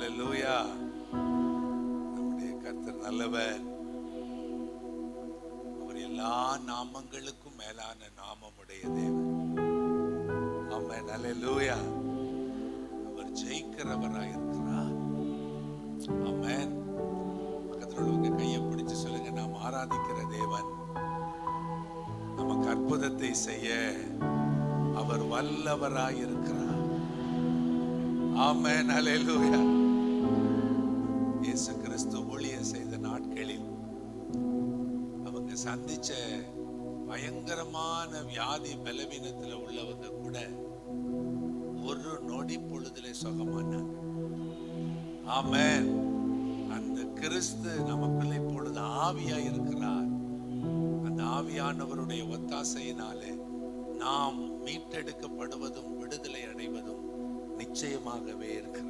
அல்லேலூயா. நம்முடைய கர்த்தர் நல்லவர். அவர் எல்லா நாமங்களுக்கும் மேலான நாமமுடைய தேவன். ஆமென். அல்லேலூயா. அவர் ஜெயிக்கிறவராய் இருக்கிறார். ஆமென். பக்கத்துல உங்க கையை பிடிச்சு சொல்லுங்க, நாம் ஆராதிக்கிற தேவன் நமக்கு அற்புதத்தை செய்ய அவர் வல்லவராய் இருக்கிறார். ஆமென். அல்லேலூயா. இயேசு கிறிஸ்து ஊழியம் செய்த நாட்களில் அவங்க சந்திச்ச பயங்கரமான வியாதி பலவீனத்துல உள்ளவங்க கூட ஒரு நொடி பொழுதுல சுகமானாங்க. ஆமென். அந்த கிறிஸ்து நமக்குள்ள இப்பொழுது ஆவியா இருக்கிறார். அந்த ஆவியானவருடைய ஒத்தாசையினாலே நாம் மீட்டெடுக்கப்படுவதும் விடுதலை அடைவதும் நிச்சயமாகவே இருக்கிறார்.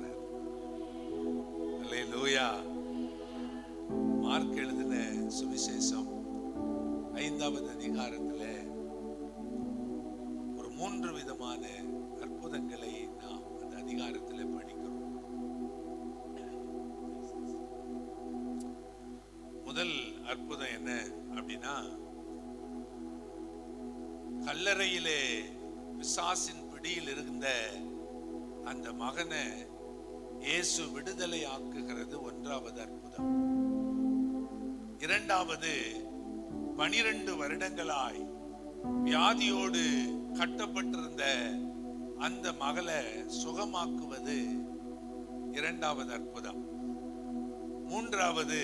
அல்லேலூயா. மார்க் எழுதின சுவிசேஷம் 5வது அதிகாரத்துல ஒரு 3 விதமான அற்புதங்களை நாம் அந்த அதிகாரத்துல படிக்கிறோம். முதல் அற்புதம் என்ன அப்படின்னா, கல்லறையிலே பிசாசின் பிடியில் இருந்த அந்த மகனை இயேசு விடுதலை ஆக்குகிறது 1வது அற்புதம். 2வது, 12 வருடங்களாய் வியாதியோடு கட்டப்பட்டிருந்த அந்த மகளை சுகமாக்குவது 2வது அற்புதம். 3வது,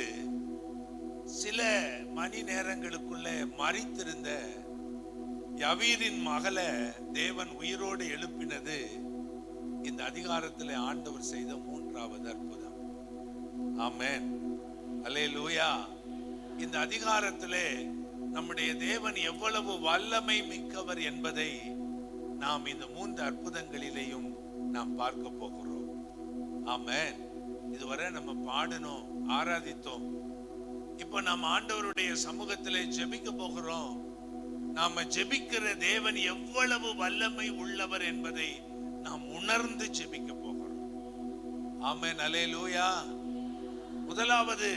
சில மணி நேரங்களுக்குள்ள மரித்திருந்த யவீரின் மகளை தேவன் உயிரோடு எழுப்பினது இந்த அதிகாரத்தில் ஆண்டவர் செய்த 3வது அற்புதம். ஆமென். அல்லேலூயா. இந்த அதிகாரத்திலே நம்முடைய தேவன் எவ்வளவு வல்லமை மிக்கவர் என்பதை நாம் இந்த 3 அற்புதங்களிலேயும் நாம் பார்க்க போகிறோம். ஆமென். இதுவரை நம்ம பாடணும், ஆராதித்தோம். இப்ப நாம் ஆண்டவருடைய சமூகத்திலே ஜெபிக்க போகிறோம். நாம ஜெபிக்கிற தேவன் எவ்வளவு வல்லமை உள்ளவர் என்பதை நாம் உணர்ந்து ஜெபிக்க போகிறோம். ஆமென். அல்லேலூயா. முதலாவது,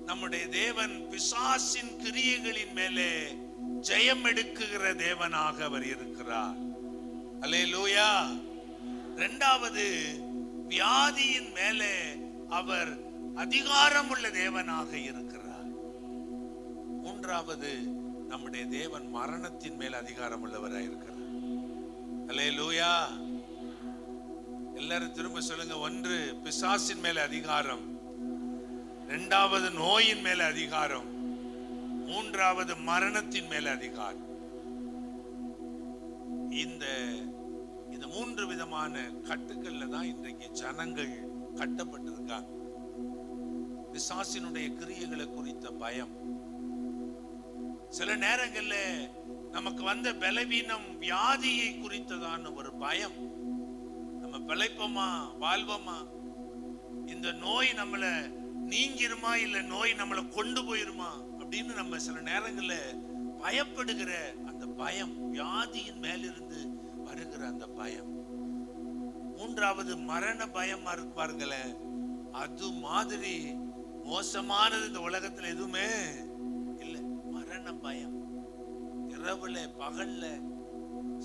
நம்முடைய தேவன் பிசாசின் கிரியைகளின் மேலே ஜெயம் எடுக்குகிற தேவனாக அவர் இருக்கிறார். அல்லேலூயா. 2வது, வியாதியின் மேலே அவர் அதிகாரம் உள்ள தேவனாக இருக்கிறார். 3வது, நம்முடைய தேவன் மரணத்தின் மேல் அதிகாரம் உள்ளவராக இருக்கிறார். அல்லேலூயா. எல்லாரும் திரும்ப சொல்லுங்க. 1, பிசாசின் மேல அதிகாரம். 2வது, நோயின் மேல அதிகாரம். 3வது, மரணத்தின் மேல அதிகாரம். இந்த 3 விதமான கட்டுக்கள்ல தான் இன்றைக்கு ஜனங்கள் கட்டப்பட்டிருக்காங்க. பிசாசினுடைய கிரியைகளை குறித்த பயம். சில நேரங்கள்ல நமக்கு வந்த பலவீனம், வியாதியை குறித்ததான ஒரு பயம். நம்ம பிழைப்போமா, வாழ்வோமா, இந்த நோய் நம்மள நீங்கிருமா, இல்ல நோய் நம்மளை கொண்டு போயிருமா அப்படின்னு நம்ம சில நேரங்கள்ல பயப்படுகிற அந்த பயம், வியாதியின் மேலிருந்து வருகிற அந்த பயம். 3வது, மரண பயம் பாருங்களேன். அது மாதிரி மோசமானது இந்த உலகத்துல எதுவுமே இல்லை. மரண பயம். இரவுல பகல்ல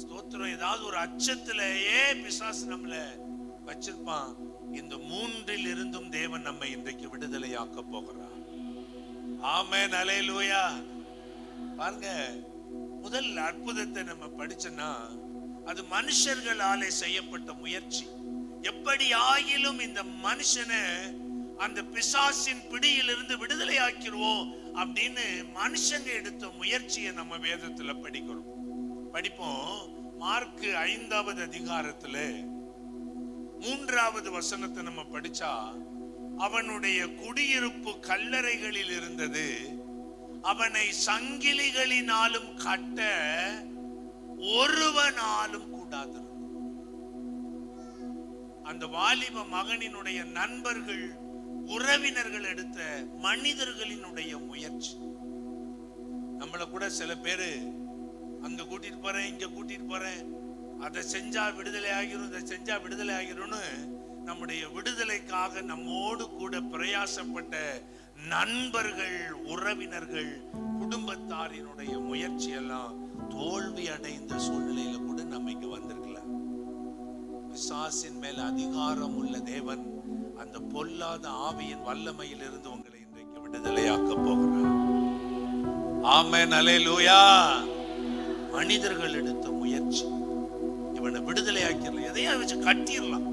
ஸ்தோத்திரம், ஏதாவது ஒரு அச்சத்திலேயே பிசாசு நம்மள வச்சிருப்பான். இந்த 3ல் இருந்தும் தேவன் நம்மை இன்றைக்கு விடுதலையாக்க போகிறார். ஆமென். அல்லேலூயா. பாருங்க, முதல் அற்புதத்தை நம்ம படிச்சோம்னா அது மனுஷர்களாலே செய்யப்பட்ட முயற்சி. எப்படி ஆகிலும் இந்த மனுஷனை அந்த பிசாசின் பிடியிலிருந்து விடுதலை ஆக்கிடுவோம் அப்படின்னு மனுஷங்க எடுத்த முயற்சியை நம்ம வேதத்துல படிப்போம். மார்க் 5வது அதிகாரத்துல 3வது வசனத்தை நம்ம படிச்சா, அவனுடைய குடியிருப்பு கல்லறைகளில் இருந்தது, அவனை சங்கிலிகளினாலும் கட்ட ஒருவனாலும் கூடாது. அந்த வாலிப மகனினுடைய நண்பர்கள், உறவினர்கள் எடுத்த மனிதர்களினுடைய முயற்சி. நம்மள கூட சில பேரு அங்க கூட்டிட்டு போறேன், இங்க கூட்டிட்டு போறேன், அதை செஞ்சா விடுதலை ஆகிரும், இதை செஞ்சா விடுதலை ஆகிரும்னு நம்முடைய விடுதலைக்காக நம்மோடு கூட பிரயாசப்பட்ட நண்பர்கள், உறவினர்கள், குடும்பத்தாரினுடைய முயற்சி எல்லாம் தோல்வி அடைந்த சூழ்நிலையில கூட நம்ம இங்க வந்திருக்கலாம். பிசாசின் மேல அதிகாரம் உள்ள தேவன் அந்த பொல்லாத ஆவியின் வல்லமையில் இருந்து உங்களை இன்றைக்கு விடுதலையாக்க போகிறார். ஆமென், அல்லேலூயா. மனிதர்கள் எடுத்த முயற்சி இவனை விடுதலையாக்கிடலாம், எதையா வச்சு கட்டிடலாம்,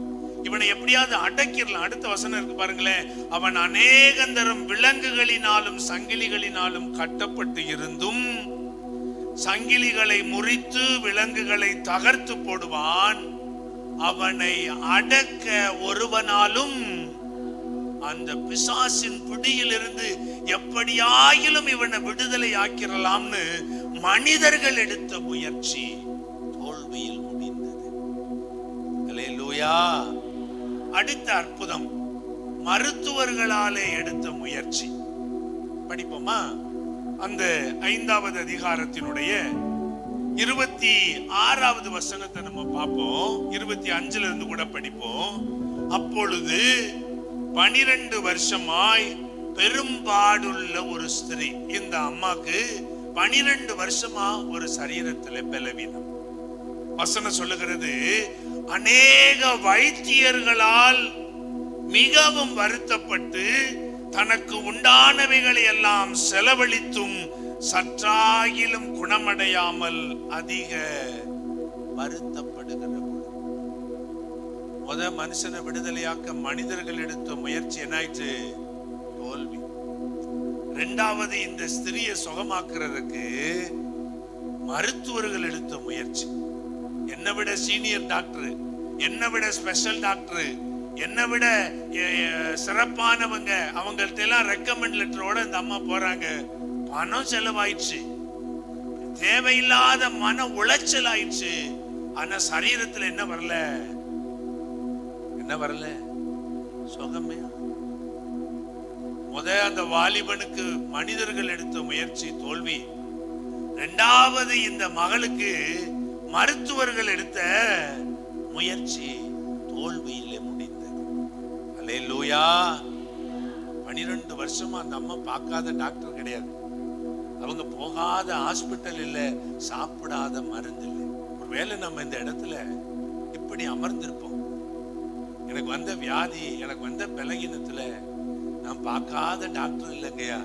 இவனை எப்படியாவது அடக்கிடலாம். அடுத்த வசனம் இருக்கு பாருங்களேன். அவன் அநேகந்தரம் விலங்குகளினாலும் சங்கிலிகளினாலும் கட்டப்பட்டு இருந்தும் சங்கிலிகளை முறித்து விலங்குகளை தகர்த்து போடுவான். அவனை அடக்க ஒருவனாலும் அந்த பிசாசின் பிடியிலிருந்து எப்படியாயிலும் இவனை விடுதலை ஆக்கிரலாம்னு மனிதர்கள் எடுத்த முயற்சி தோல்வியில் முடிந்தது. அல்லேலூயா. அடுத்த அற்புதம், மருத்துவர்களாலே எடுத்த முயற்சி. படிப்போமா? அந்த 5வது அதிகாரத்தினுடைய 26வது வசனத்தை நம்ம பார்ப்போம். 25ல இருந்து கூட படிப்போம். அப்பொழுது 12 வருஷமாய் பெரும்பாடுள்ள ஒரு ஸ்திரீ, இந்த அம்மாக்கு 12 வருஷமா ஒரு சரீரத்துல பலவீனம். வசனம் சொல்லுகிறது, அநேக வைத்தியர்களால் மிகவும் வருத்தப்பட்டு தனக்கு உண்டானவைகளை எல்லாம் செலவழித்தும் சற்றாகிலும் குணமடையாமல் அதிக வருத்தப்படுகிற மனுஷனை விடுதலையாக்க மனிதர்கள் எடுத்த முயற்சி என்னாயிற்று? தோல்வி. 2வது, இந்த ஸ்திரியை சுகமாக்குறதுக்கு மருத்துவர்கள் எடுத்த முயற்சி. என்னை விட சீனியர் டாக்டர், என்னை விட ஸ்பெஷல் டாக்டர், என்னை விட சிறப்பானவங்க, அவங்கள்ட்ட எல்லாம் ரெக்கமெண்ட் லெட்டரோட இந்த அம்மா போறாங்க. பணம் செலவாயிடுச்சு, தேவையில்லாத மன உளைச்சல் ஆயிடுச்சு. ஆனா சரீரத்துல என்ன வரல? என்ன வரல? சுகமே. அந்த வாலிபனுக்கு மனிதர்கள் எடுத்த முயற்சி தோல்வி. 2வது, இந்த மகளுக்கு மருத்துவர்கள் எடுத்த முயற்சி தோல்வியிலே முடிந்தது. அல்லேலூயா. 12 வருஷமா அந்த அம்மா பார்க்காத டாக்டர் கிடையாது, அவங்க போகாத ஹாஸ்பிட்டல் இல்ல, சாப்பிடாத மருந்து இல்லை. ஒருவேளை நம்ம இந்த இடத்துல இப்படி அமர்ந்திருப்போம். எனக்கு வந்த வியாதி, எனக்கு வந்த பலகீனத்துல நான் பார்க்காத டாக்டர் இல்லைங்கய்யா.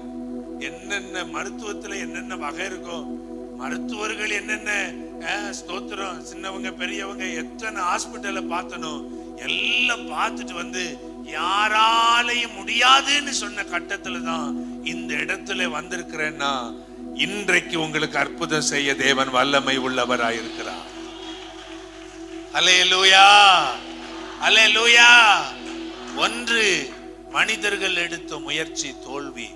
என்னென்ன மருத்துவத்துல என்னென்ன வகை இருக்கோ, மருத்துவர்கள் என்னென்ன ஸ்தோத்திரம், சின்னவங்க பெரியவங்க எத்தனை ஹாஸ்பிட்டலை பார்த்தனும், எல்லாம் பார்த்துட்டு வந்து யாராலையும் முடியாதுன்னு சொன்ன கட்டத்துல தான் இந்த இடத்துல வந்திருக்கிறேன்னா, இன்றைக்கு உங்களுக்கு அற்புதம் செய்ய தேவன் வல்லமை உள்ளவராயிருக்கிறார். அல்லேலூயா, அல்லேலூயா. 1, மனிதர்கள் எடுத்த முயற்சி தோல்வி.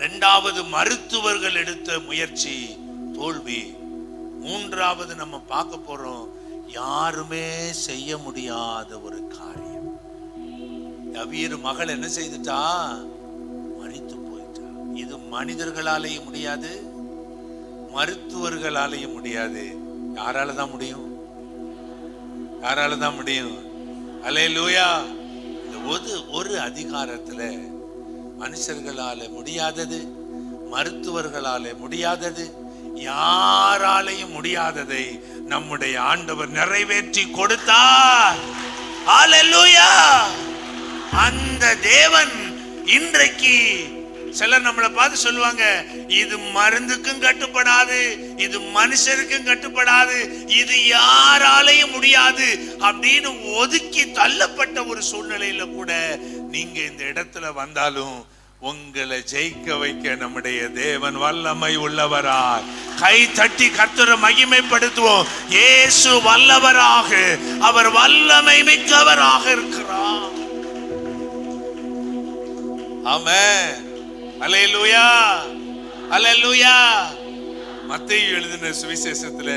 2வது, மருத்துவர்கள் எடுத்த முயற்சி தோல்வி. 3வது, நம்ம பார்க்க போறோம், யாருமே செய்ய முடியாத ஒரு காரியம். யவீரு மகள் என்ன செய்துட்டா? மரித்து போயிட்டா. இது மனிதர்களாலேயும் முடியாது, மருத்துவர்களாலேயும் முடியாது. யாரால தான் முடியும்? யாரால தான் முடியும்? அல்லேலூயா. ஒரு அதிகாரத்துல மனுஷர்களால முடியாதது, மருத்துவர்களால முடியாதது, யாராலையும் முடியாததை நம்முடைய ஆண்டவர் நிறைவேற்றி கொடுத்தார். அல்லேலூயா. அந்த தேவன் இன்றைக்கு, சிலர் நம்மளை பார்த்து சொல்லுவாங்க, இது மருந்துக்கும் கட்டுப்படாது, இது மனுஷருக்கும் கட்டுப்படாது, இது யாராலையும் முடியாது அப்படின்னு ஒதுக்கி தள்ளப்பட்ட ஒரு சூழ்நிலையில கூட நீங்க இந்த இடத்துல வந்தாலும் உங்களை ஜெயிக்க வைக்க நம்முடைய தேவன் வல்லமை உள்ளவராய். கை தட்டி கர்த்தரை மகிமைப்படுத்துவோம். இயேசு வல்லவராக, அவர் வல்லமை மிக்கவராக இருக்கிறார். ஆமென். அல்லேலூயா, அல்லேலூயா. மத்தேயு எழுதின சுவிசேஷத்துல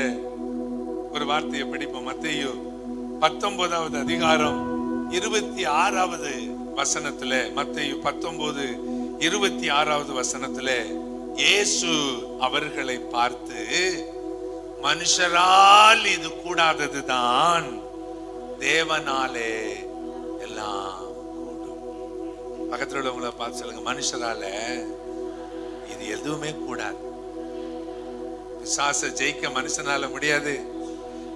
ஒரு வார்த்தையை படிப்போம். மத்தேயு 19வது அதிகாரம் 26வது வசனத்துல, மத்தேயு 19:26வது வசனத்துல இயேசு அவர்களை பார்த்து, மனுஷரால் இது கூடாததுதான் தேவனாலே பக்கத்தில் உள்ளவங்களை பார்த்து சொல்லுங்க, மனுஷரால இது எதுவுமே கூடாது. பிசாசை ஜெயிக்க மனுஷனால முடியாது.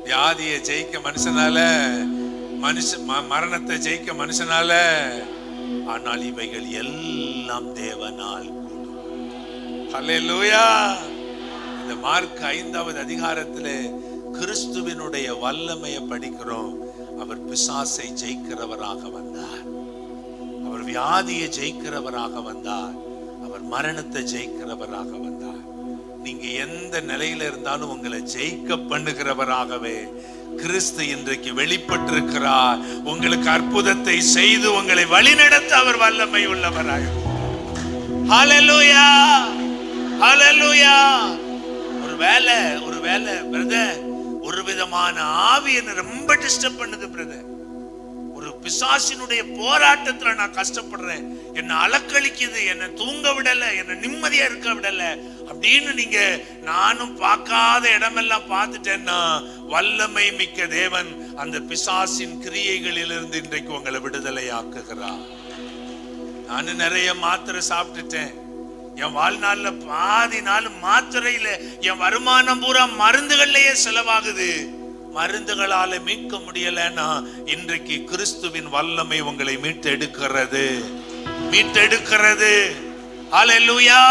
வியாதியை ஜெயிக்க மனுஷனால, மரணத்தை ஜெயிக்க மனுஷனால. ஆனால் இவைகள் எல்லாம் தேவனால் கூடும். ஹல்லேலூயா. இந்த மார்க் 5வது அதிகாரத்திலே கிறிஸ்துவினுடைய வல்லமையை படிக்கிறோம். அவர் பிசாசை ஜெயிக்கிறவராக வந்தார். அவர் வியாதியை ஜெயிக்கிறவராக வந்தார். அவர் மரணத்தை ஜெயிக்கிறவராக வந்தார். நீங்க எந்த நிலையில இருந்தாலும் உங்களை ஜெயிக்க பண்ணுகிறவராகவே கிறிஸ்து இன்றைக்கு வெளிப்பட்டிருக்கிறார். உங்களுக்கு அற்புதத்தை செய்து உங்களை வழிநடத்த அவர் வல்லமை உள்ளவராக. ஹல்லேலூயா, ஹல்லேலூயா. ஒருவேளை பிரதர், ஒரு விதமான ஆவி என்ன ரொம்ப டிஸ்டர்ப் பண்ணுது பிரதர். ஒரு பிசாசினுடைய போராட்டத்துல நான் கஷ்டப்படுறேன், என்ன அலக்களிக்குது, என்ன தூங்க விடல, என்ன நிம்மதியா இருக்க விடல அப்படின்னு நீங்க நானும் பார்க்காத இடமெல்லாம் பார்த்துட்டேன்னா, வல்லமை மிக்க தேவன் அந்த பிசாசின் கிரியைகளிலிருந்து இன்றைக்கு உங்களை விடுதலை ஆக்குகிறார். நானும் நிறைய மாத்திரை சாப்பிட்டுட்டேன். என் வாழ்நாள்ல பாதி நாள் மாத்திரையில என் வருமானம் பூரா மருந்துகள்லயே செலவாகுது. மருந்துகளால மீட்க முடியலன்னா இன்றைக்கு கிறிஸ்துவின் வல்லமை உங்களை மீட்டெடுக்கிறது. ஹல்லேலூயா.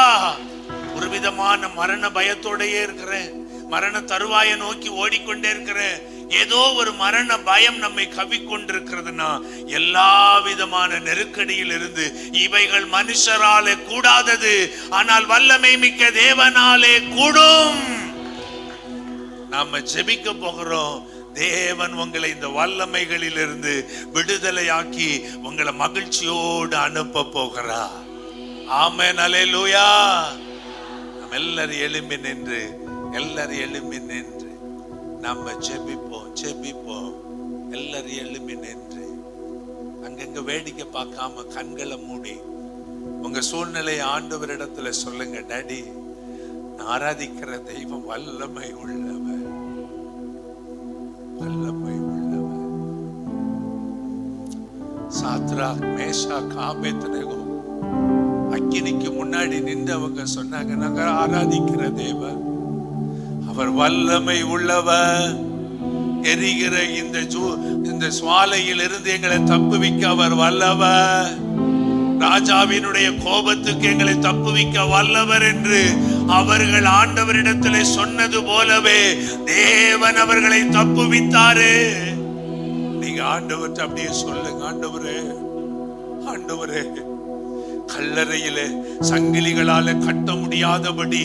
ஒரு விதமான மரண பயத்தோடயே இருக்கிறேன், மரண தருவாயை நோக்கி ஓடிக்கொண்டே இருக்கிறேன். ஏதோ ஒரு மரண பயம் நம்மை கவிக்கொண்டிருக்கிறதுனா, எல்லா விதமான நெருக்கடியில் இருந்து இவைகள் மனுஷராலே கூடாதது, ஆனால் வல்லமை மிக்க தேவனாலே கூடும். நாம ஜெபிக்க போகிறோம். தேவன் உங்களை இந்த வல்லமைகளில் இருந்து விடுதலையாக்கி உங்களை மகிழ்ச்சியோடு அனுப்ப போகிறார். ஆமென், அல்லேலூயா. நம்ம எல்லாரும் எழும்பி நின்று நம்ம ஜெபிப்போம். எல்லாரும் எழும்பி நின்று அங்கங்க வேடிக்கை பார்க்காம கண்களை மூடி உங்க சூழ்நிலை ஆண்டவரிடத்துல சொல்லுங்க, டாடி ஆராதிக்கிற தெய்வம் வல்லமை உள்ளவர். சாத்ராக், மேஷாக், ஆபேத்நேகோ அக்கினிக்கு முன்னாடி நின்றவங்க சொன்னாங்க, நாங்க ஆராதிக்கிற தேவன் அவர் வல்லமை உள்ளவர். எரிகிற இந்த சுவாலையில் இருந்து எங்களை தப்புவிக்க அவர் வல்லவர். ராஜாவினுடைய கோபத்துக்கு எங்களை தப்புவிக்க வல்லவர் என்று அவர்கள் ஆண்டவரிடத்திலே சொன்னது போலவே தேவன் அவர்களை தப்புவித்தாரு. நீங்க ஆண்டவர்கிட்ட அப்படியே சொல்லுங்க, ஆண்டவரே கல்லறையிலே சங்கிலிகளால கட்ட முடியாதபடி,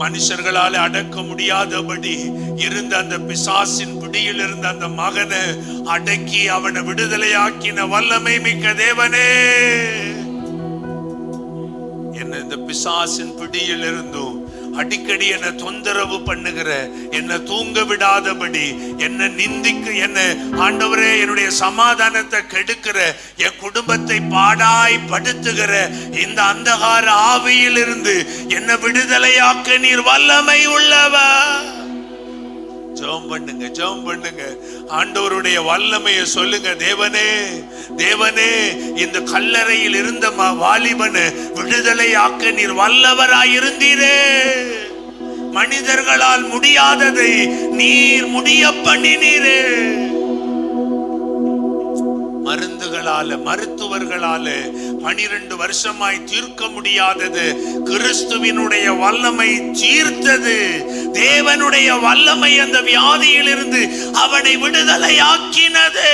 மனுஷர்களால அடக்க முடியாதபடி இருந்த அந்த பிசாசின் பிடியில் இருந்த அந்த மகனை அடக்கி அவனை விடுதலையாக்கின வல்லமை மிக்க தேவனே, என்ன இந்த பிசாசின் பிடியில் இருந்தும் அடிக்கடி என்ன தொந்தரவு பண்ணுகிற, என்ன தூங்க விடாதபடி, என்ன நிந்திக்கு, என்ன ஆண்டவரே என்னுடைய சமாதானத்தை கெடுக்கிற, என் குடும்பத்தை பாடாய் படுத்துகிற இந்த அந்தகார ஆவியில் இருந்து என்ன விடுதலையாக்க நீர் வல்லமை உள்ளவர். ஜெபம் பண்ணுங்க. ஆண்டவருடைய வல்லமையை சொல்லுங்க. தேவனே இந்த கல்லறையில் இருந்த வாலிபனை விடுதலையாக்க நீர் வல்லவராயிருந்தீரே. மனிதர்களால் முடியாததை நீர் முடிய பண்ணினீரே. மருத்துவர்களால 12 வருஷமாய் தீர்க்க முடியாதது கிறிஸ்துவினுடைய வல்லமை தீர்த்தது. தேவனுடைய வல்லமை அந்த வியாதியில் இருந்து அவனை விடுதலையாக்கினது.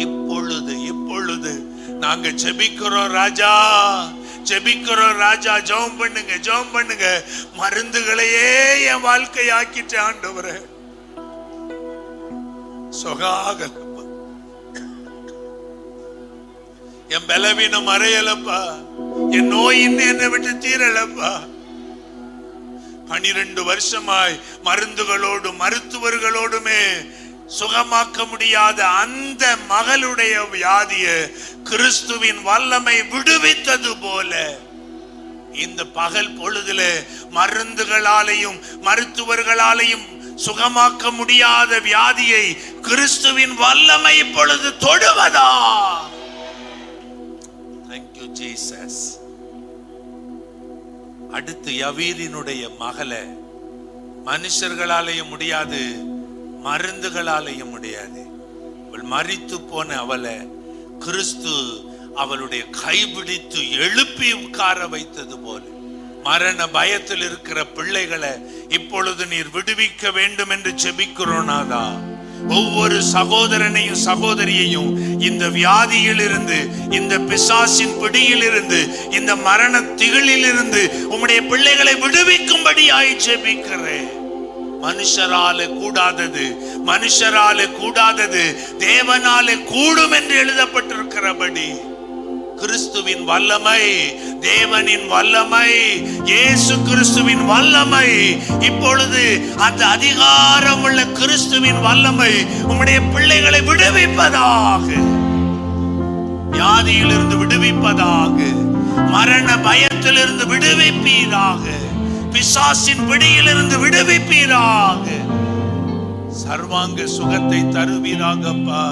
இப்பொழுது நாங்க ஜெபிக்கிறோம் ராஜா. ஜெபம் பண்ணுங்க. மருந்துகளையே என் வாழ்க்கை ஆக்கிட்ட ஆண்டவரே, சொகாகலப்பா, என் பலவீனம் அறையலப்பா, என் நோய் இன்னும் என்னை விட்டு தீரலப்பா. 12 வருஷமாய் மருத்துவர்களோடுமே சுகமாக்க முடியாத அந்த மகளுடைய வியாதிய கிறிஸ்துவின் வல்லமை விடுவித்தது போல இந்த பகல் பொழுதுல மருந்துகளாலையும் மருத்துவர்களாலையும் சுகமாக்க முடியாத வியாதியை கிறிஸ்துவின் வல்லமை இப்பொழுது தொடுவதா. Thank you Jesus. அடுத்து யவீரினுடைய மகளை மனுஷர்களாலேயும் முடியாது, மருந்துகளாலேயும் முடியாது. அவள் மரித்து போன அவளை கிறிஸ்து அவளுடைய கைபிடித்து எழுப்பி உட்கார வைத்தது போல மரண பயத்தில் இருக்கிற பிள்ளைகளை இப்பொழுது நீர் விடுவிக்க வேண்டும் என்று ஜெபிக்கிறோனாதா. ஒவ்வொரு சகோதரனையும் சகோதரியையும் இந்த வியாதியில் இருந்து, இந்த பிசாசின் பிடியில் இருந்து, இந்த மரண திகிலில் இருந்து உம்முடைய பிள்ளைகளை விடுவிக்கும்படியாய் ஜெபிக்கிறேன். மனுஷராலே கூடாதது, மனுஷராலே கூடாதது தேவனாலே கூடும் என்று எழுதப்பட்டிருக்கிறபடி கிறிஸ்துவின் வல்லமை, தேவனின் வல்லமை, இயேசு கிறிஸ்துவின் வல்லமை, இப்பொழுது அந்த அதிகாரம் உள்ள கிறிஸ்துவின் வல்லமை உம்முடைய பிள்ளைகளை விடுவிப்பதாக, வியாதியிலிருந்து விடுவிப்பதாக, மரண பயத்திலிருந்து விடுவிப்பீராக, பிசாசின் பிடியிலிருந்து விடுவிப்பீராக, சர்வாங்க சுகத்தை தருவீராகப்பா.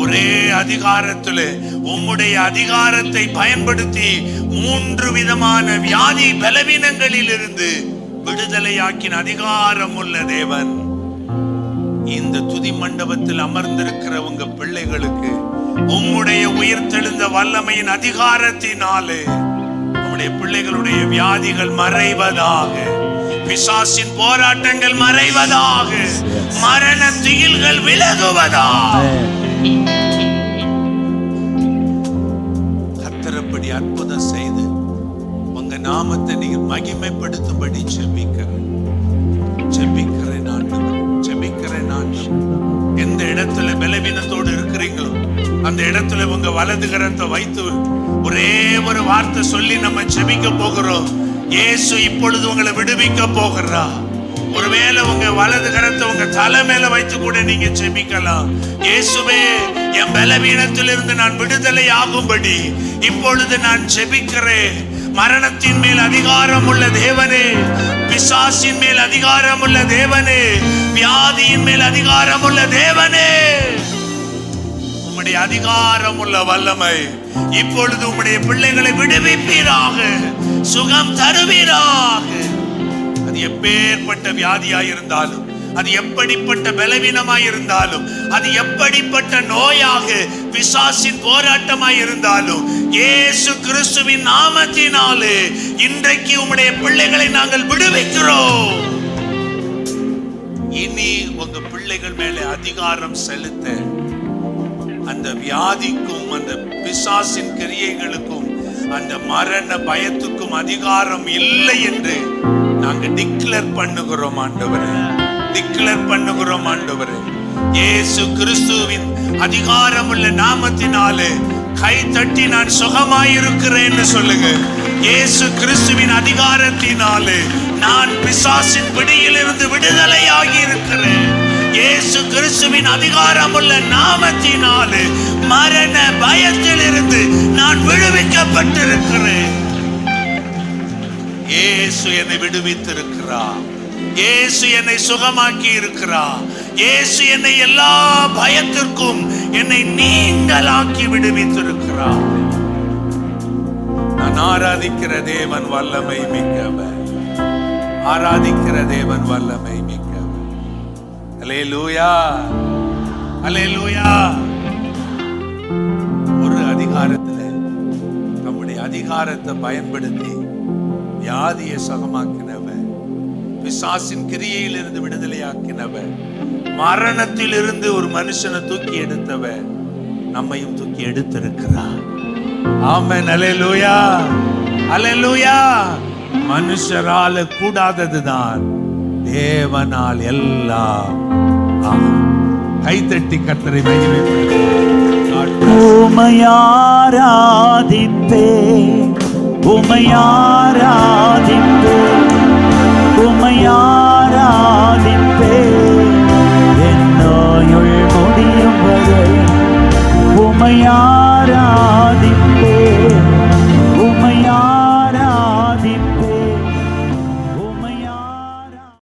ஒரே அதிகாரத்திலே உம்முடைய அதிகாரத்தை பயன்படுத்தி 3 விதமான வியாதி பலவீனங்களில் இருந்து விடுதலையாக்கின அதிகாரம் உள்ள தேவன் இந்த துதி மண்டபத்தில் அமர்ந்திருக்கிற உங்க பிள்ளைகளுக்கு உம்முடைய உயிர்த்தெழுந்த வல்லமையின் அதிகாரத்தினாலே உம்முடைய பிள்ளைகளுடைய வியாதிகள் மறைவதாக, பிசாசின் போராட்டங்கள் மறைவதாக, மரண திகில்கள் விலகுவதாக. கர்த்தரப்படி அற்புதம் செய்து உங்க நாமத்தை நீங்க மகிமைப்படுத்தும்படி ஜெபிக்கிறேன். எந்த இடத்துல பலவீனத்தோடு இருக்கிறீங்களோ அந்த இடத்துல உங்க வலது கரத்தை வைத்து ஒரே ஒரு வார்த்தை சொல்லி நம்ம ஜெபிக்க போகிறோம். இயேசு இப்பொழுது உங்களை விடுவிக்க போகிறா. ஒருவேளை உங்க வலது கரத்தை உங்க தலை மேல வைத்து கூட நீங்க ஜெபிக்கலாம். இயேசுவே, என் பலவீனத்திலிருந்து நான் விடுதலை ஆகும்படி இப்பொழுது நான் ஜெபிக்கிறேன். மரணத்தின் மேல் அதிகாரம் உள்ள தேவனே, பிசாசின் மேல் அதிகாரம் உள்ள தேவனே, வியாதியின் மேல் அதிகாரம் உள்ள தேவனே, உம்முடைய அதிகாரம் உள்ள வல்லமை இப்பொழுது உம்முடைய பிள்ளைகளை விடுவிப்பீராக, சுகம் தருவீராக. அது எப்பேற்பட்ட வியாதியாய் இருந்தாலும், அது எப்படிப்பட்ட பலவீனமாய் இருந்தாலும், அது எப்படிப்பட்ட நோயாக பிசாசின் போராட்டமாய் இருந்தாலும், இயேசு கிறிஸ்துவின் நாமத்தினாலே இன்றைக்கு உம்முடைய பிள்ளைகளை நாங்கள் விடுவிக்கிறோம். இனி உங்க பிள்ளைகள் மேலே அதிகாரம் செலுத்த அந்த வியாதிக்கும் அந்த பிசாசின் கிரியைகளுக்கும் அந்த மரண பயத்துக்கும் அதிகாரம் இல்லை என்று நாங்க டிக்ளேர் பண்ணுகிறோம் ஆண்டவரே, டிக்ளேர் பண்ணுகிறோம் ஆண்டவரே. இயேசு கிறிஸ்துவின் அதிகாரம் உள்ள நாமத்தினாலே கை தட்டி நான் சுகமாயிருக்கிறேன்னு சொல்லுங்க. இயேசு கிறிஸ்துவின் அதிகாரத்தினாலே நான் பிசாசின் பிடியிலிருந்து விடுதலையாகி இருக்கிறேன். இயேசு கிறிஸ்துவின் அதிகாரம் உள்ள நாமத்தினாலே மரண பயத்திலிருந்து நான் விடுவிக்கப்பட்டிருக்கிறேன். இயேசு என்னை விடுவித்திருக்கிறார். இயேசு என்னை சுகமாக்கி இருக்கிறார். இயேசு என்னை எல்லா பயத்திற்கும் என்னை நீங்களாக்கி விடுவித்திருக்கிறார். நான் ஆராதிக்கிற தேவன் வல்லமை மிக்கவர், ஆராதிக்கிற தேவன் வல்லமை மிக்கவர். அல்லேலூயா, அல்லேலூயா. ஒரு அதிகாரத்துல நம்முடைய அதிகாரத்தை பயன்படுத்தி வியாதியை சுகமாக்கினவர், பிசாசின் கிரியையிலிருந்து விடுதலையாக்கினவர், மரணத்தில் இருந்து ஒரு மனுஷனை தூக்கி எடுத்தவர் நம்மையும் தூக்கி எடுத்திருக்கிறார். ஆமென், அல்லேலூயா, அல்லேலூயா. மனுஷரால கூடாததுதான் தேவனால் எல்லாம் ஆகும். கைத்தட்டி கர்த்தரை மகிமைப்படுத்துவோம். உமையாராதிப்பே, உமையாராதிப்பே.